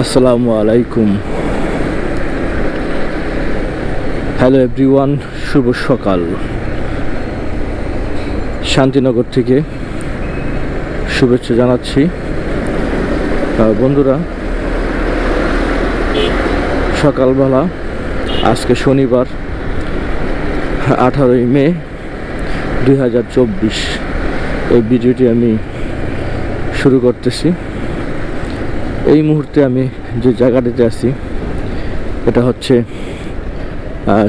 আসসালামু আলাইকুম। Hello everyone, শুভ সকাল। শান্তিনগর থেকে শুভেচ্ছা জানাচ্ছি। বন্ধুরা, সকালবেলা আজকে শনিবার 18ই মে 2024 এই ভিডিওটি আমি শুরু করতেছি। এই মুহূর্তে আমি যে জায়গাটিতে আছি এটা হচ্ছে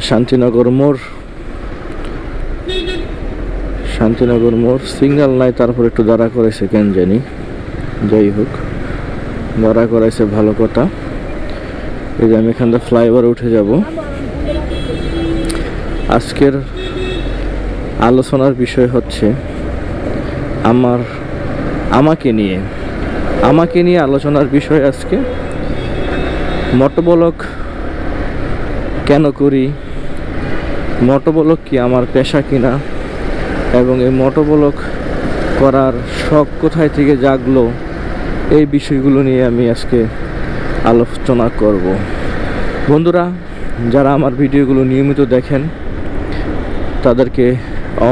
শান্তিনগর মোড়। সিগন্যাল নাই, তারপর একটু দাঁড়া করেছে কেন জানি, যাই হোক দাঁড়া করাইছে ভালো কথা। এই যে আমি এখান থেকে ফ্লাইওভারে উঠে যাব। আজকের আলোচনার বিষয় হচ্ছে আমাকে নিয়ে আলোচনার বিষয় আজকে মোটোব্লগ কেন করি, মোটোব্লগ কি আমার পেশা কিনা, এবং এই মোটোব্লগ করার শখ কোথায় থেকে জাগলো, এই বিষয়গুলো নিয়ে আমি আজকে আলোচনা করব। বন্ধুরা, যারা আমার ভিডিওগুলো নিয়মিত দেখেন তাদেরকে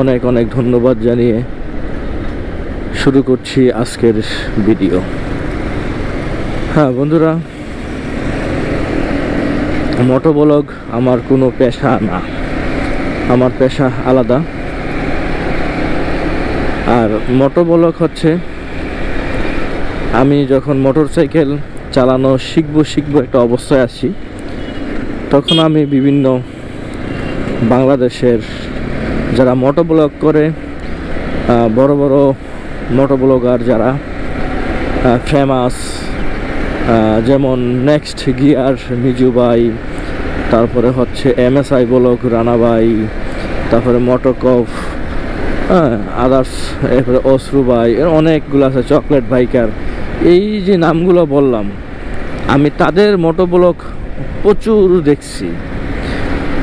অনেক অনেক ধন্যবাদ জানিয়ে শুরু করছি আজকের ভিডিও। হ্যাঁ বন্ধুরা, মোটোব্লগ আমার কোনো পেশা না, আমার পেশা আলাদা। আর মোটোব্লগ হচ্ছে আমি যখন মোটরসাইকেল চালানো শিখবো একটা অবস্থায় আছি, তখন আমি বিভিন্ন বাংলাদেশের যারা মোটোব্লগ করে, বড় বড় মোটোব্লগার যারা ফেমাস, যেমন নেক্সট গিয়ার মিজু ভাই, তারপরে হচ্ছে MSI ব্লগ রানা ভাই, তারপরে মোটোকফ, আদার্স, এরপরে অশ্রু ভাই, এর অনেকগুলো আছে, চকলেট বাইকার, এই যে নামগুলো বললাম, আমি তাদের মোটোব্লগ প্রচুর দেখছি।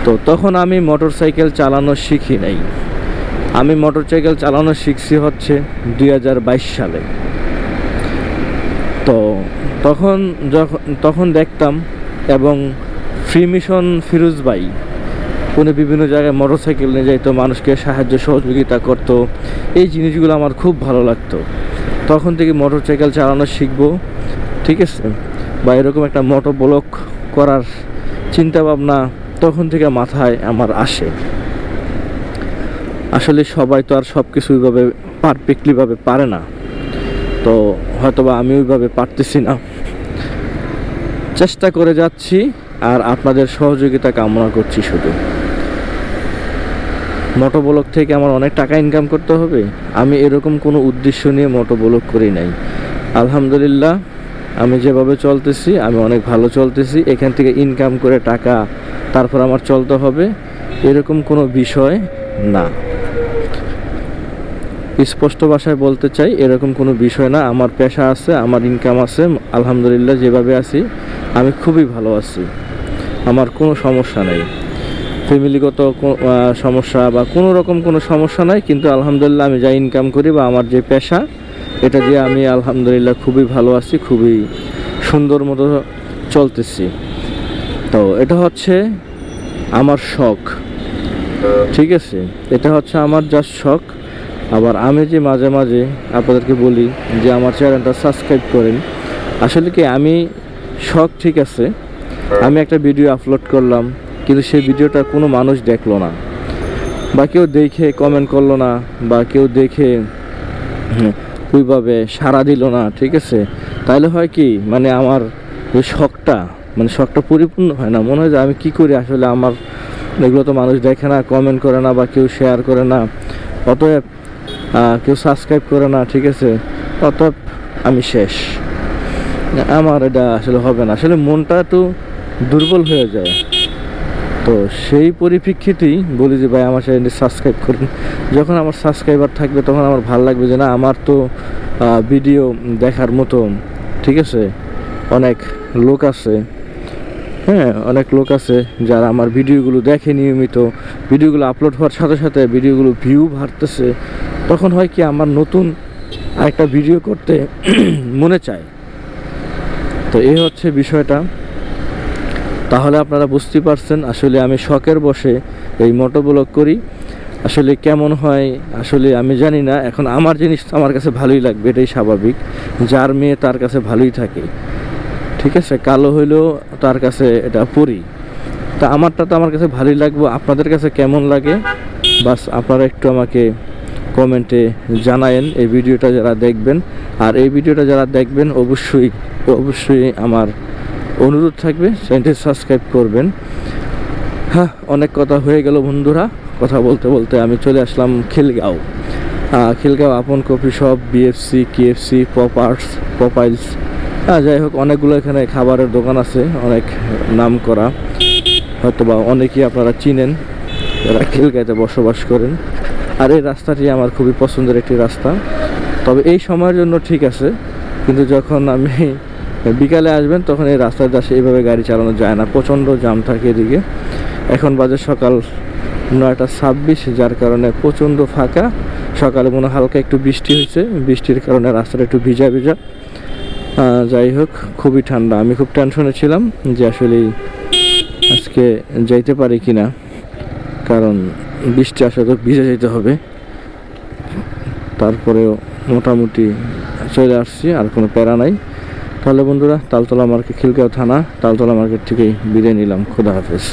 তো তখন আমি মোটরসাইকেল চালানো শিখি নাই, আমি মোটরসাইকেল চালানো শিখছি হচ্ছে 2022 সালে। তো তখন দেখতাম, এবং ফ্রি মিশন ফিরোজ ভাই উনি বিভিন্ন জায়গায় মোটরসাইকেল নিয়ে যাইতো, মানুষকে সাহায্য সহযোগিতা করত, এই জিনিসগুলো আমার খুব ভালো লাগতো। তখন থেকে মোটরসাইকেল চালানো শিখবো, ঠিক আছে, বা এরকম একটা মোটোব্লগ করার চিন্তাভাবনা তখন থেকে মাথায় আমার আসে। আসলে সবাই তো আর সব কিছু ওইভাবে পারফেক্টলিভাবে পারে না, তো হয়তোবা আমি ওইভাবে পারতেছি না, চেষ্টা করে যাচ্ছি, আর আপনাদের সহযোগিতা কামনা করছি। শুধু মোটোব্লগ থেকে আমার অনেক টাকা ইনকাম করতে হবে, আমি এরকম কোনো উদ্দেশ্য নিয়ে মোটোব্লগ করি নাই। আলহামদুলিল্লাহ, আমি যেভাবে চলতেছি আমি অনেক ভালো চলতেছি, এখান থেকে ইনকাম করে টাকা তারপর আমার চলতে হবে, এরকম কোনো বিষয় না। স্পষ্ট ভাষায় বলতে চাই, এরকম কোনো বিষয় না। আমার পেশা আছে, আমার ইনকাম আছে, আলহামদুলিল্লাহ যেভাবে আছি আমি খুবই ভালো আছি, আমার কোনো সমস্যা নেই, ফ্যামিলিগত সমস্যা বা কোনো রকম কোনো সমস্যা নাই। কিন্তু আলহামদুলিল্লাহ আমি যা ইনকাম করি বা আমার যে পেশা, এটা দিয়ে আমি আলহামদুলিল্লাহ খুবই ভালো আছি, খুবই সুন্দর মতো চলতেছি। তো এটা হচ্ছে আমার শখ, ঠিক আছে, এটা হচ্ছে আমার জাস্ট শখ। আবার আমি যে মাঝে মাঝে আপনাদেরকে বলি যে আমার চ্যানেলটা সাবস্ক্রাইব করেন, আসলে কি আমি শখ, ঠিক আছে, আমি একটা ভিডিও আপলোড করলাম, কিন্তু সেই ভিডিওটা কোনো মানুষ দেখলো না, বা কেউ দেখে কমেন্ট করলো না, বা কেউ দেখে ওইভাবে সাড়া দিল না, ঠিক আছে, তাইলে হয় কি, মানে আমার ওই শখটা পরিপূর্ণ হয় না। মনে হয় যে আমি কি করি, আসলে আমার এগুলো তো মানুষ দেখে না, কমেন্ট করে না, বা কেউ শেয়ার করে না, অতএব কেউ সাবস্ক্রাইব করে না, ঠিক আছে, অতএব আমি শেষ, আমার এটা আসলে হবে না, আসলে মনটা একটু দুর্বল হয়ে যায়। তো সেই পরিপ্রেক্ষিতেই বলি যে ভাই আমার চ্যানেলটি সাবস্ক্রাইব করুন। যখন আমার সাবস্ক্রাইবার থাকবে তখন আমার ভালো লাগবে যে না, আমার তো ভিডিও দেখার মতো, ঠিক আছে, অনেক লোক আছে, হ্যাঁ অনেক লোক আছে যারা আমার ভিডিওগুলো দেখে নিয়মিত, ভিডিওগুলো আপলোড হওয়ার সাথে সাথে ভিডিওগুলো ভিউ বাড়তেছে, তখন হয় কি আমার নতুন আরেকটা ভিডিও করতে মনে চায়। তো এই হচ্ছে বিষয়টা। তাহলে আপনারা বুঝতে পারছেন আসলে আমি শখের বসে এই মোটোব্লগ করি। আসলে কেমন হয় আসলে আমি জানি না। এখন আমার জিনিস তো আমার কাছে ভালোই লাগবে, এটাই স্বাভাবিক। যার মেয়ে তার কাছে ভালোই থাকে, ঠিক আছে, কালো হইলেও তার কাছে এটা পরি। তা আমারটা তো আমার কাছে ভালোই লাগবে, আপনাদের কাছে কেমন লাগে বাস আপনারা একটু আমাকে কমেন্টে জানায়েন এই ভিডিওটা যারা দেখবেন। আর এই ভিডিওটা যারা দেখবেন অবশ্যই অবশ্যই আমার অনুরোধ থাকবে চ্যানেলটি সাবস্ক্রাইব করবেন। হ্যাঁ, অনেক কথা হয়ে গেল বন্ধুরা। কথা বলতে বলতে আমি চলে আসলাম খিলগাঁও। খিলগাঁও আপন কফি শপ, বিএফসি, কেএফসি, পপাইলস, যাই হোক অনেকগুলো এখানে খাবারের দোকান আছে, অনেক নাম করা, হয়তোবা অনেকেই আপনারা চিনেন যারা খিলগাঁওতে বসবাস করেন। আর এই রাস্তাটি আমার খুবই পছন্দের একটি রাস্তা। তবে এই সময়ের জন্য ঠিক আছে, কিন্তু যখন আমি বিকালে আসবেন তখন এই রাস্তার পাশে এইভাবে গাড়ি চালানো যায় না, প্রচণ্ড জাম থাকে এদিকে। এখন বাজে সকাল 9:26, যার কারণে প্রচণ্ড ফাঁকা। সকালে মনে হালকা একটু বৃষ্টি হয়েছে, বৃষ্টির কারণে রাস্তাটা একটু ভিজা ভিজা। যাই হোক খুবই ঠান্ডা। আমি খুব টেনশনে ছিলাম যে আসলে আজকে যাইতে পারি কি না, কারণ বৃষ্টি আসলে তো ভিজে যেতে হবে। তারপরেও মোটামুটি চলে আসছি, আর কোনো প্যারা নাই। তাহলে বন্ধুরা, তালতলা মার্কেট, খিলগাঁও থানা, তালতলা মার্কেট থেকেই বিদায় নিলাম। খোদা হাফেজ।